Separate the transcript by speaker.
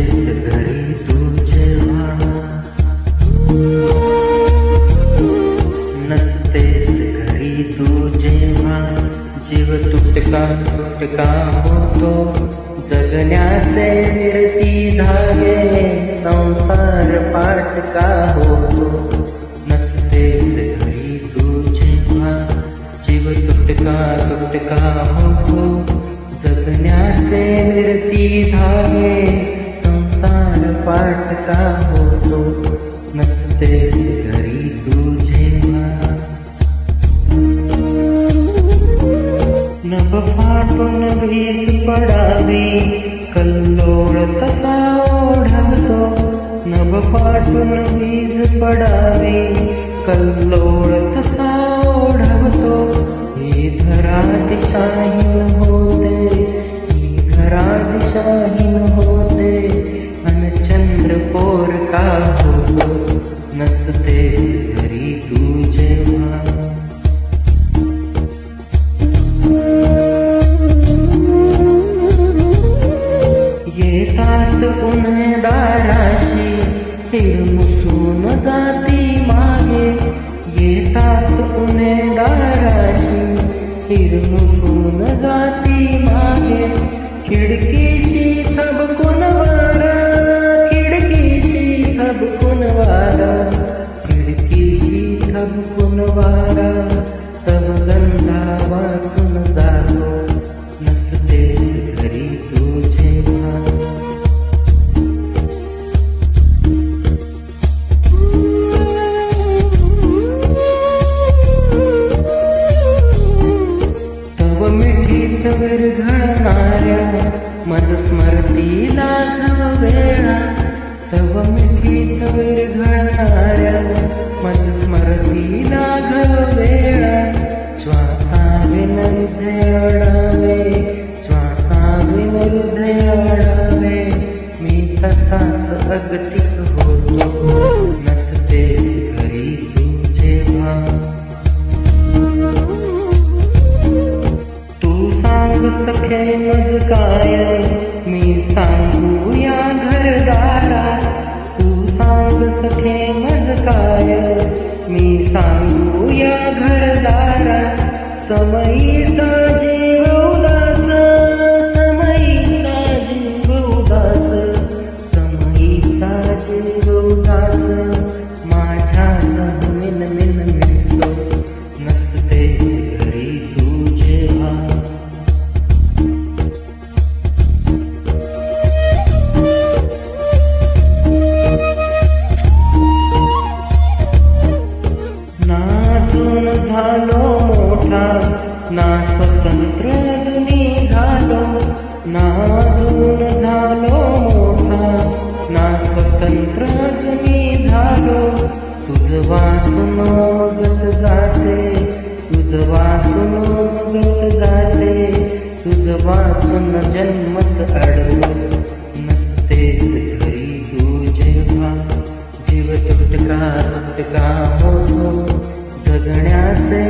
Speaker 1: नसतेस घरी तू जेव्हा, नसतेस घरी तू जेव्हा, जीव तुटका तुटका होतो, जगण्याचे विरती धागे, संसार पाटका होतो. नसतेस घरी तू जेव्हा, जीव तुटका तुटका होतो, जगण्याचे विरती धागे, संसार पाटका होतो. नसतेस घरी तू जेव्हा, नभ फाटून वीज पडावी, कल्लोळ तसा ओढवतो. नभ फाटून वीज पडावी, कल्लोळ तसा ओढवतो. ही धरा दिशाहीन होते, ही धरा दिशाहीन होते, अन चंद्र पोरका होतो. नसतेस घरी तू जेव्हा, येतात उन्हेदाराशी, हिरमुसून जाती मागे. येतात उन्हेदाराशी, हिरमुसून जाती मागे. खिडकीशी थबकून वारा, खिडकीशी थबकून वारा, खिडकीशी थबकून वारा, तब गंधा वाचून जातो. नसतेस घरी तू जेव्हा, तव मिठीत विरघळणाऱ्या मज स्मरतीला घव वेळा. तव मिठीत विरघळणाऱ्या मज स्मरतीला घव वेळा. श्वासाविन हृदय अडावे, श्वासाविन हृदय अडावे, मी तसाच अगतिक होतो. नसतेस घरी तू जेव्हा, तू सांग सखे मज काय, मी सांगू या घरदारा. तू सांग सखे मज काय, मी सांगू या घरदारा. समयीचा जीव उदास, समयीचा जीव उदास, समयीचा जीव उदास, माझ्या सहमिन मिन मिळतो. नसतेस घरी तू जेव्हा, नाचून झालो मोठा, ना स्वतंत्र अजूनी झालो. नाचून झालो मोठा, ना स्वतंत्र अजूनी झालो. तुझ वाचून मगत जाते, तुझ वाचून मगत जाते, तुझ वाचून जन्मच अडलो. नसतेस घरी तू जेव्हा, जीव तुटका तुटका होतो, जगण्याचे